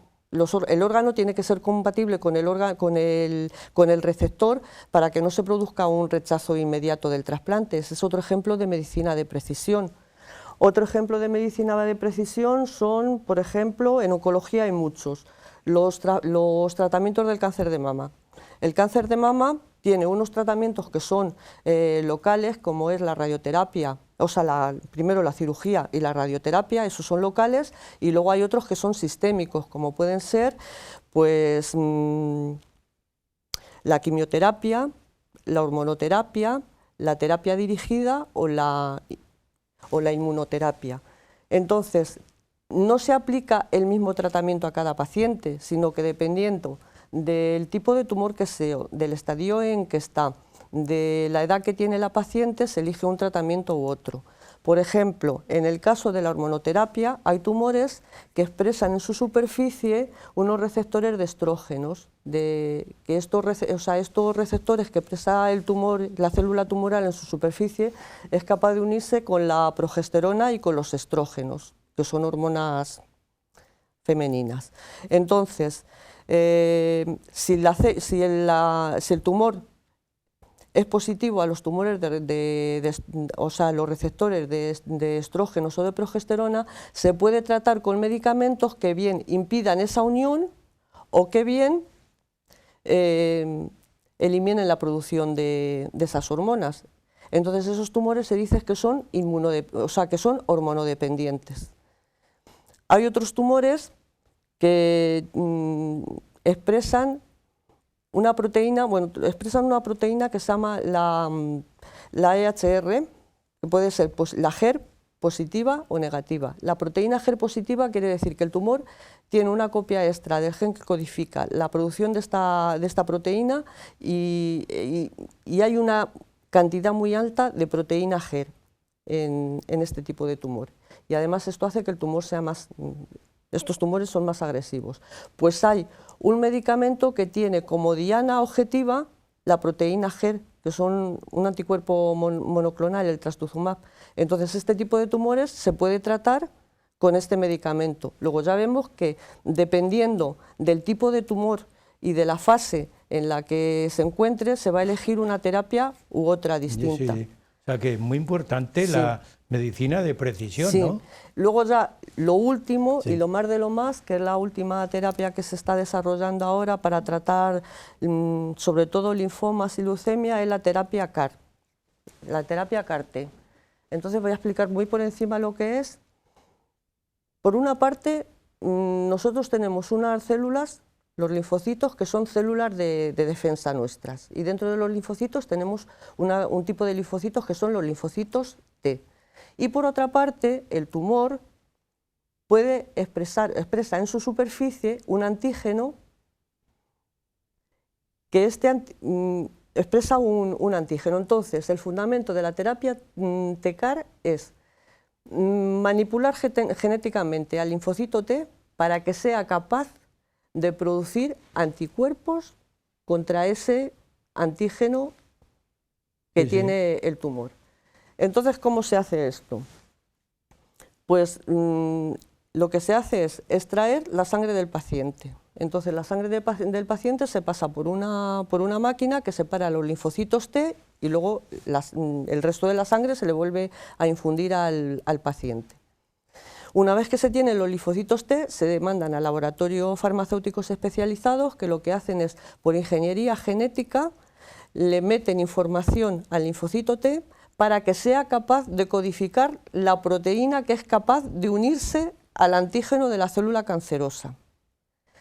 el órgano tiene que ser compatible con el receptor para que no se produzca un rechazo inmediato del trasplante. Ese es otro ejemplo de medicina de precisión. Otro ejemplo de medicina de precisión son, por ejemplo, en oncología hay muchos, los tratamientos del cáncer de mama. El cáncer de mama tiene unos tratamientos que son locales, como es la radioterapia, o sea, primero la cirugía y la radioterapia, esos son locales, y luego hay otros que son sistémicos, como pueden ser pues, la quimioterapia, la hormonoterapia, la terapia dirigida o la inmunoterapia. Entonces, no se aplica el mismo tratamiento a cada paciente, sino que dependiendo del tipo de tumor que sea, del estadio en que está, de la edad que tiene la paciente, se elige un tratamiento u otro. Por ejemplo, en el caso de la hormonoterapia, hay tumores que expresan en su superficie unos receptores de estrógenos, estos receptores que expresa el tumor, la célula tumoral en su superficie, es capaz de unirse con la progesterona y con los estrógenos, que son hormonas femeninas. Entonces, si el tumor es positivo a los tumores, o sea, los receptores de estrógenos o de progesterona, se puede tratar con medicamentos que bien impidan esa unión o que bien eliminen la producción de esas hormonas. Entonces esos tumores se dice que son que son hormonodependientes. Hay otros tumores que expresan una proteína, que se llama la EHR, que puede ser la HER positiva o negativa. La proteína HER positiva quiere decir que el tumor tiene una copia extra del gen que codifica la producción de esta proteína y hay una cantidad muy alta de proteína HER en este tipo de tumor. Y además esto hace que el tumor sea estos tumores son más agresivos. Pues hay un medicamento que tiene como diana objetiva la proteína HER, que son un anticuerpo monoclonal, el trastuzumab. Entonces este tipo de tumores se puede tratar con este medicamento. Luego ya vemos que dependiendo del tipo de tumor y de la fase en la que se encuentre, se va a elegir una terapia u otra distinta. Sí. O sea que es muy importante la medicina de precisión, sí. ¿no? Luego ya lo último y lo más de lo más, que es la última terapia que se está desarrollando ahora para tratar sobre todo linfomas y leucemia, es la terapia CAR, la terapia CAR-T. Entonces voy a explicar muy por encima lo que es. Por una parte, nosotros tenemos unas células, los linfocitos, que son células de defensa nuestras. Y dentro de los linfocitos tenemos un tipo de linfocitos que son los linfocitos T. Y por otra parte, el tumor expresa en su superficie un antígeno que expresa un antígeno. Entonces, el fundamento de la terapia TCAR es manipular genéticamente al linfocito T para que sea capaz de producir anticuerpos contra ese antígeno que tiene el tumor. Entonces, ¿cómo se hace esto? Pues lo que se hace es extraer la sangre del paciente. Entonces, la sangre del paciente se pasa por una máquina que separa los linfocitos T y luego el resto de la sangre se le vuelve a infundir al paciente. Una vez que se tienen los linfocitos T, se mandan a laboratorios farmacéuticos especializados que lo que hacen es, por ingeniería genética, le meten información al linfocito T para que sea capaz de codificar la proteína que es capaz de unirse al antígeno de la célula cancerosa.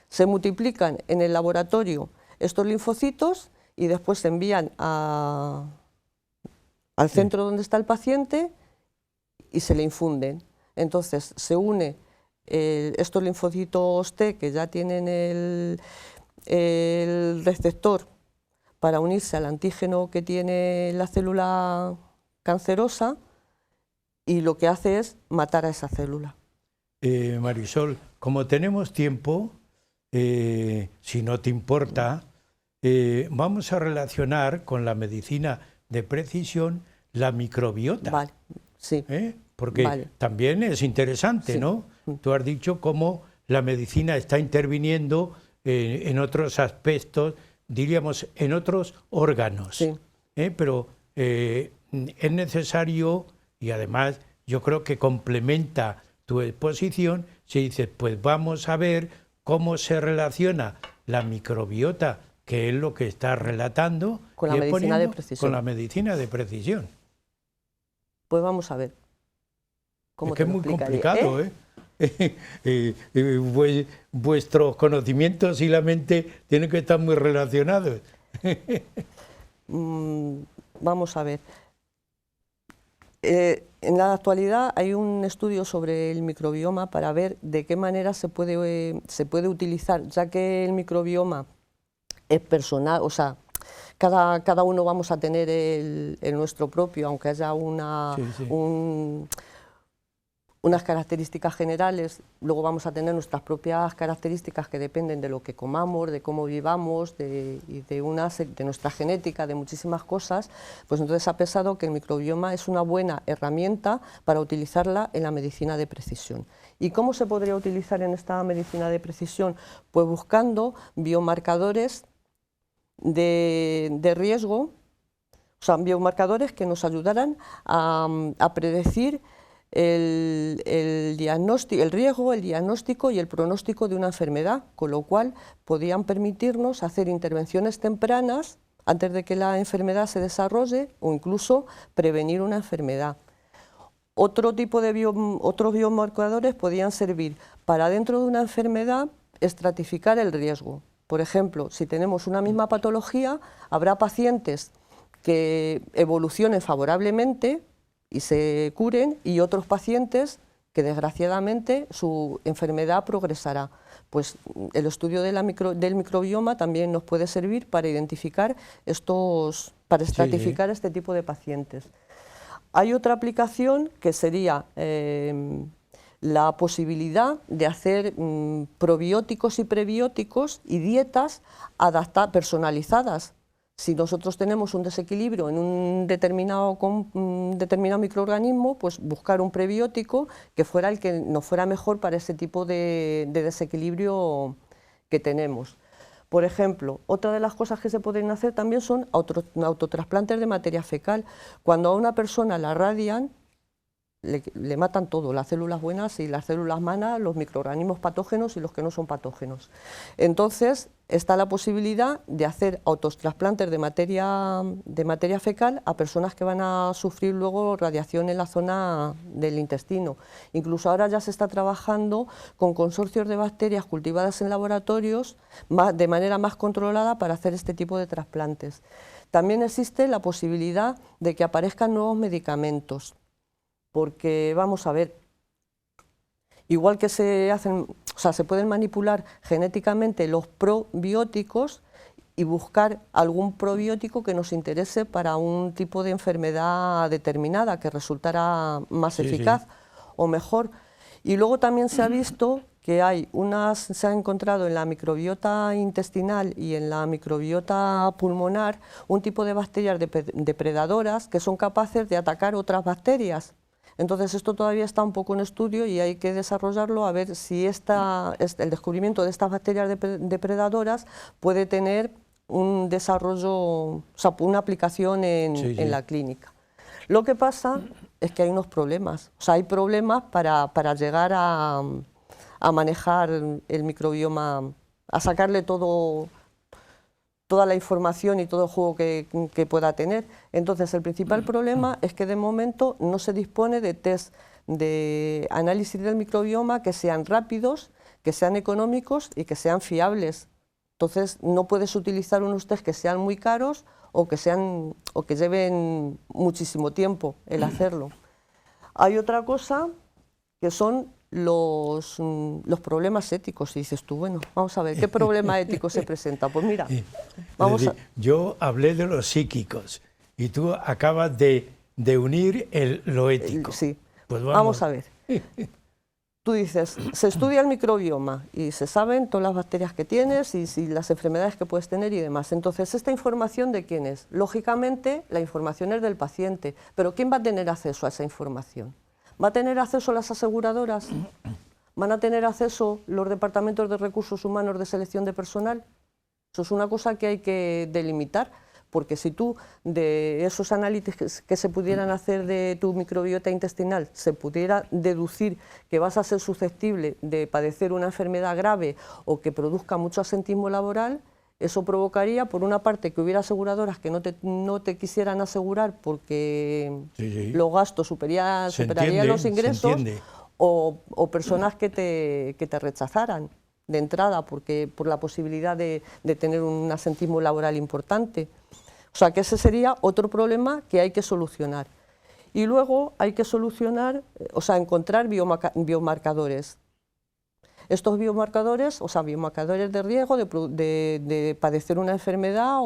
Se multiplican en el laboratorio estos linfocitos y después se envían al centro donde está el paciente y se le infunden. Entonces se une estos linfocitos T que ya tienen el receptor para unirse al antígeno que tiene la célula cancerosa y lo que hace es matar a esa célula. Marisol, como tenemos tiempo, si no te importa, vamos a relacionar con la medicina de precisión la microbiota. Vale, sí. Porque también es interesante, ¿no? Tú has dicho cómo la medicina está interviniendo en otros aspectos, diríamos, en otros órganos. Sí. Pero es necesario, y además yo creo que complementa tu exposición, si dices, pues vamos a ver cómo se relaciona la microbiota, que es lo que estás relatando, con la medicina de precisión. Con la medicina de precisión. Pues vamos a ver. Es que es muy complicado, vuestros conocimientos y la mente tienen que estar muy relacionados. Vamos a ver. En la actualidad hay un estudio sobre el microbioma para ver de qué manera se puede utilizar, ya que el microbioma es personal, o sea, cada uno vamos a tener el nuestro propio, aunque haya unas características generales, luego vamos a tener nuestras propias características que dependen de lo que comamos, de cómo vivamos, de nuestra genética, de muchísimas cosas. Pues entonces ha pensado que el microbioma es una buena herramienta para utilizarla en la medicina de precisión. ¿Y cómo se podría utilizar en esta medicina de precisión? Pues buscando biomarcadores de riesgo O sea, biomarcadores que nos ayudaran a predecir el diagnóstico, el riesgo, el diagnóstico y el pronóstico de una enfermedad, con lo cual podían permitirnos hacer intervenciones tempranas antes de que la enfermedad se desarrolle o incluso prevenir una enfermedad. Otro tipo de otros biomarcadores podían servir para dentro de una enfermedad estratificar el riesgo. Por ejemplo, si tenemos una misma patología, habrá pacientes que evolucionen favorablemente y se curen, y otros pacientes que desgraciadamente su enfermedad progresará. Pues el estudio del microbioma también nos puede servir para identificar para estratificar este tipo de pacientes. Hay otra aplicación que sería la posibilidad de hacer probióticos y prebióticos y dietas personalizadas. Si nosotros tenemos un desequilibrio en un determinado microorganismo, pues buscar un prebiótico que fuera el que nos fuera mejor para ese tipo de desequilibrio que tenemos. Por ejemplo, otra de las cosas que se pueden hacer también son autotrasplantes de materia fecal. Cuando a una persona la radian, le matan todo, las células buenas y las células malas, los microorganismos patógenos y los que no son patógenos. Entonces, está la posibilidad de hacer autotrasplantes de materia fecal a personas que van a sufrir luego radiación en la zona del intestino. Incluso ahora ya se está trabajando con consorcios de bacterias cultivadas en laboratorios de manera más controlada para hacer este tipo de trasplantes. También existe la posibilidad de que aparezcan nuevos medicamentos. Porque, vamos a ver, igual que se pueden manipular genéticamente los probióticos y buscar algún probiótico que nos interese para un tipo de enfermedad determinada, que resultará más eficaz o mejor. Y luego también se ha visto que se ha encontrado en la microbiota intestinal y en la microbiota pulmonar un tipo de bacterias depredadoras que son capaces de atacar otras bacterias. Entonces esto todavía está un poco en estudio y hay que desarrollarlo a ver si el descubrimiento de estas bacterias depredadoras puede tener un desarrollo, o sea, una aplicación en la clínica. Lo que pasa es que hay unos problemas, o sea, hay problemas para llegar a manejar el microbioma, a sacarle toda la información y todo el juego que pueda tener. Entonces, el principal problema es que de momento no se dispone de test de análisis del microbioma que sean rápidos, que sean económicos y que sean fiables. Entonces, no puedes utilizar unos test que sean muy caros o que lleven muchísimo tiempo el hacerlo. Hay otra cosa que son los problemas éticos. Y dices tú, bueno, vamos a ver, ¿qué problema ético se presenta? Pues mira, yo hablé de los psíquicos y tú acabas de unir lo ético. Sí, pues vamos a ver. Tú dices, se estudia el microbioma y se saben todas las bacterias que tienes y las enfermedades que puedes tener y demás. Entonces, ¿esta información de quién es? Lógicamente, la información es del paciente, pero ¿quién va a tener acceso a esa información? ¿Va a tener acceso las aseguradoras? ¿Van a tener acceso los departamentos de recursos humanos de selección de personal? Eso es una cosa que hay que delimitar, porque si tú de esos análisis que se pudieran hacer de tu microbiota intestinal se pudiera deducir que vas a ser susceptible de padecer una enfermedad grave o que produzca mucho absentismo laboral, eso provocaría, por una parte, que hubiera aseguradoras que no te quisieran asegurar porque los gastos superarían los ingresos, o personas que te rechazaran de entrada por la posibilidad de tener un absentismo laboral importante. O sea, que ese sería otro problema que hay que solucionar. Y luego hay que encontrar biomarcadores. Estos biomarcadores, biomarcadores de riesgo de padecer una enfermedad,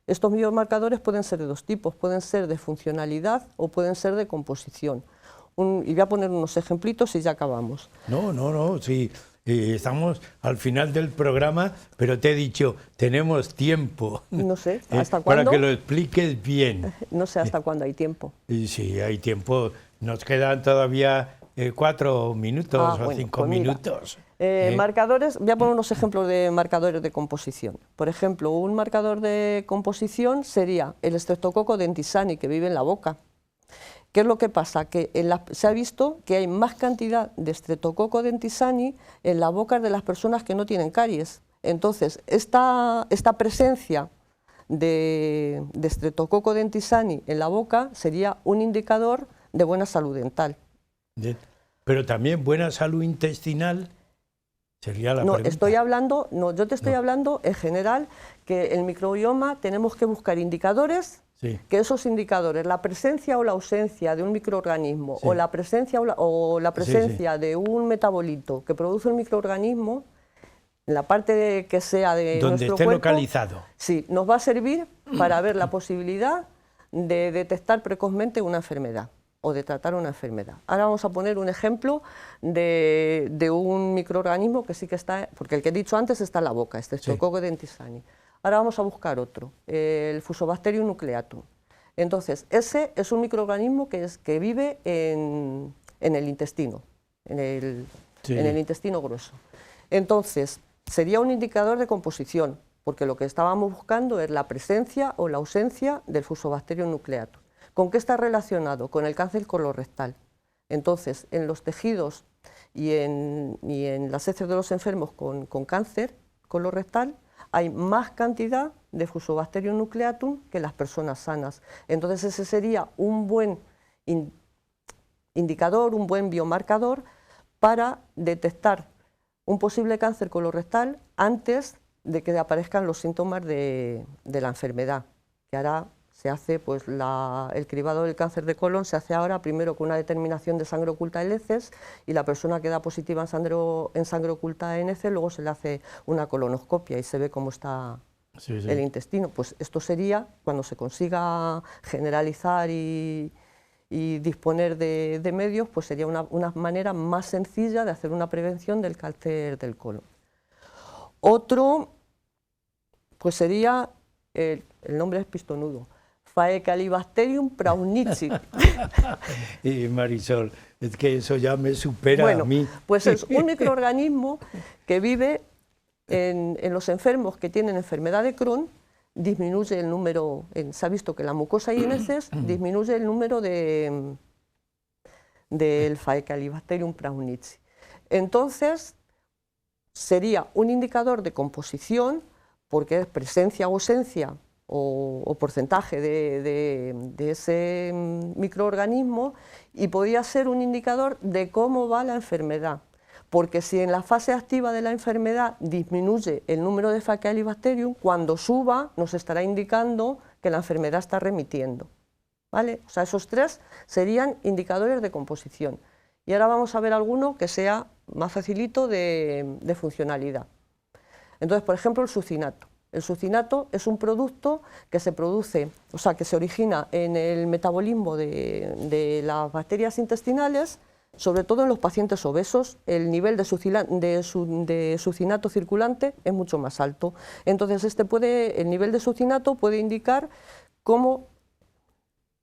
estos biomarcadores pueden ser de dos tipos, pueden ser de funcionalidad o pueden ser de composición. Y voy a poner unos ejemplitos y ya acabamos. No, sí, estamos al final del programa, pero te he dicho, tenemos tiempo. No sé, ¿hasta cuándo? Para que lo expliques bien. No sé hasta cuándo hay tiempo. Sí, hay tiempo, nos quedan todavía 4 minutos o bueno, 5 pues mira, minutos. Marcadores, voy a poner unos ejemplos de marcadores de composición. Por ejemplo, un marcador de composición sería el Streptococcus dentisani, que vive en la boca. ¿Qué es lo que pasa? Que se ha visto que hay más cantidad de Streptococcus dentisani en las bocas de las personas que no tienen caries. Entonces, esta presencia de Streptococcus dentisani en la boca sería un indicador de buena salud dental. Pero también buena salud intestinal sería la pregunta. Yo te estoy hablando en general que el microbioma tenemos que buscar indicadores. Sí. Que esos indicadores, la presencia o la ausencia de un microorganismo, sí, o la presencia de un metabolito que produce un microorganismo, en la parte que sea de donde nuestro esté cuerpo, localizado. Sí, nos va a servir para ver la posibilidad de detectar precozmente una enfermedad o de tratar una enfermedad. Ahora vamos a poner un ejemplo de un microorganismo que sí que está, porque el que he dicho antes está en la boca, Streptococcus dentisani. Ahora vamos a buscar otro, el Fusobacterium nucleatum. Entonces, ese es un microorganismo que vive en el intestino, en el intestino grueso. Entonces, sería un indicador de composición, porque lo que estábamos buscando es la presencia o la ausencia del Fusobacterium nucleatum. ¿Con qué está relacionado? Con el cáncer colorectal. Entonces, en los tejidos y en las heces de los enfermos con cáncer colorectal, hay más cantidad de Fusobacterium nucleatum que las personas sanas. Entonces ese sería un buen indicador, un buen biomarcador para detectar un posible cáncer colorectal antes de que aparezcan los síntomas de la enfermedad, que ahora se hace, pues el cribado del cáncer de colon se hace ahora primero con una determinación de sangre oculta en heces y la persona que da positiva en sangre oculta en heces, luego se le hace una colonoscopia y se ve cómo está el intestino. Pues esto sería, cuando se consiga generalizar y disponer de medios, pues sería una manera más sencilla de hacer una prevención del cáncer del colon. Otro, pues sería, el nombre es pistonudo, Faecalibacterium prausnitzii. Y Marisol, es que eso ya me supera a mí. Pues es un microorganismo que vive en los enfermos que tienen enfermedad de Crohn, disminuye el número, se ha visto que la mucosa y en heces disminuye el número del Faecalibacterium prausnitzii. Entonces, sería un indicador de composición, porque es presencia o ausencia o porcentaje de ese microorganismo, y podría ser un indicador de cómo va la enfermedad, porque si en la fase activa de la enfermedad disminuye el número de Faecalibacterium, cuando suba nos estará indicando que la enfermedad está remitiendo, ¿vale? O sea, esos tres serían indicadores de composición. Y ahora vamos a ver alguno que sea más facilito de funcionalidad. Entonces, por ejemplo, el succinato. El succinato es un producto que se produce, o sea, que se origina en el metabolismo de las bacterias intestinales, sobre todo en los pacientes obesos. El nivel de succinato circulante es mucho más alto. Entonces, el nivel de succinato puede indicar cómo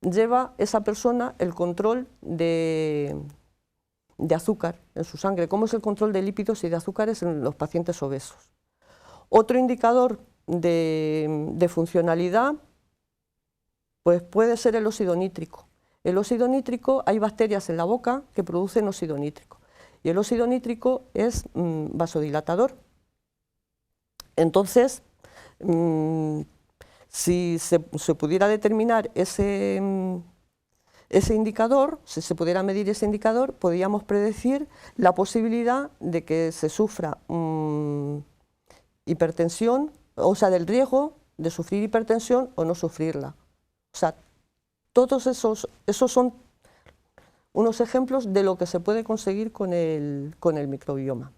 lleva esa persona el control de azúcar en su sangre, cómo es el control de lípidos y de azúcares en los pacientes obesos. Otro indicador de funcionalidad, pues puede ser el óxido nítrico. El óxido nítrico, hay bacterias en la boca que producen óxido nítrico, y el óxido nítrico es vasodilatador. Entonces, si se pudiera determinar ese indicador, si se pudiera medir ese indicador, podríamos predecir la posibilidad de que se sufra hipertensión, o sea, del riesgo de sufrir hipertensión o no sufrirla. O sea, todos esos son unos ejemplos de lo que se puede conseguir con el microbioma.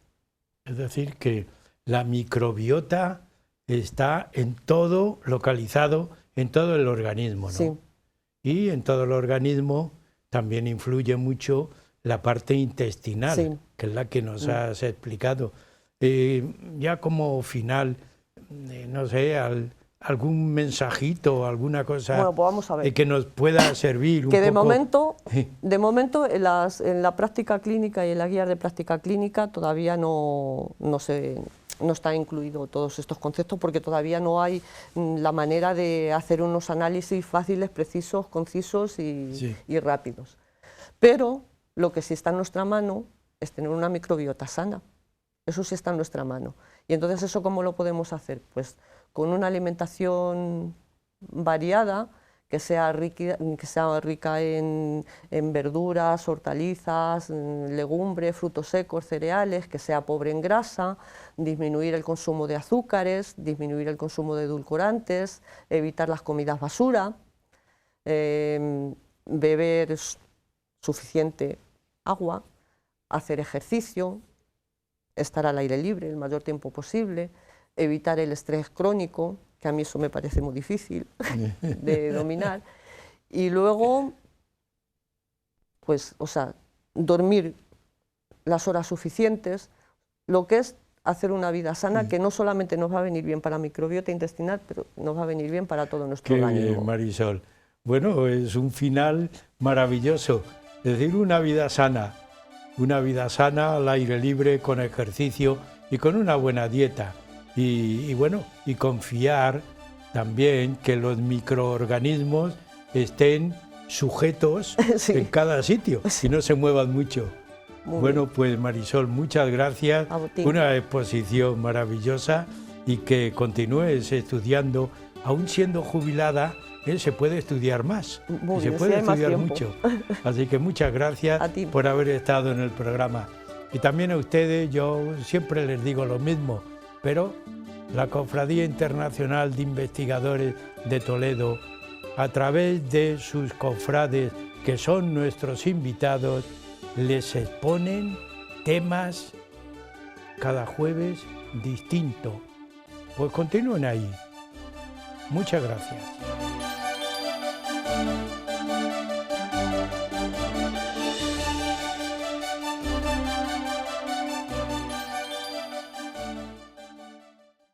Es decir, que la microbiota está en todo, localizado en todo el organismo, ¿no? Sí. Y en todo el organismo también influye mucho la parte intestinal, sí, que es la que nos has explicado. Ya como final, no sé, al algún mensajito, alguna cosa Bueno, pues vamos a ver. que nos pueda servir un Que poco. de momento en la práctica clínica y en las guías de práctica clínica todavía no está incluido todos estos conceptos, porque todavía no hay la manera de hacer unos análisis fáciles, precisos, concisos y rápidos. Pero lo que sí está en nuestra mano es tener una microbiota sana. Eso sí está en nuestra mano. Y entonces, ¿eso cómo lo podemos hacer? Pues con una alimentación variada, que sea rica en verduras, hortalizas, legumbres, frutos secos, cereales, que sea pobre en grasa, disminuir el consumo de azúcares, disminuir el consumo de edulcorantes, evitar las comidas basura, beber suficiente agua, hacer ejercicio, estar al aire libre el mayor tiempo posible, evitar el estrés crónico, que a mí eso me parece muy difícil de dominar, y luego, pues, o sea, dormir las horas suficientes, lo que es hacer una vida sana, que no solamente nos va a venir bien para la microbiota intestinal, pero nos va a venir bien para todo nuestro organismo. Qué bien, Marisol. Bueno, es un final maravilloso, es decir, una vida sana al aire libre, con ejercicio y con una buena dieta. Y bueno, y confiar también que los microorganismos estén sujetos en cada sitio y no se muevan mucho. Bueno, pues Marisol, muchas gracias. Una exposición maravillosa y que continúes estudiando, aún siendo jubilada. Se puede estudiar más, se puede estudiar mucho. Así que muchas gracias por haber estado en el programa. Y también a ustedes, yo siempre les digo lo mismo, pero la Cofradía Internacional de Investigadores de Toledo, a través de sus cofrades, que son nuestros invitados, les exponen temas cada jueves distintos. Pues continúen ahí. Muchas gracias.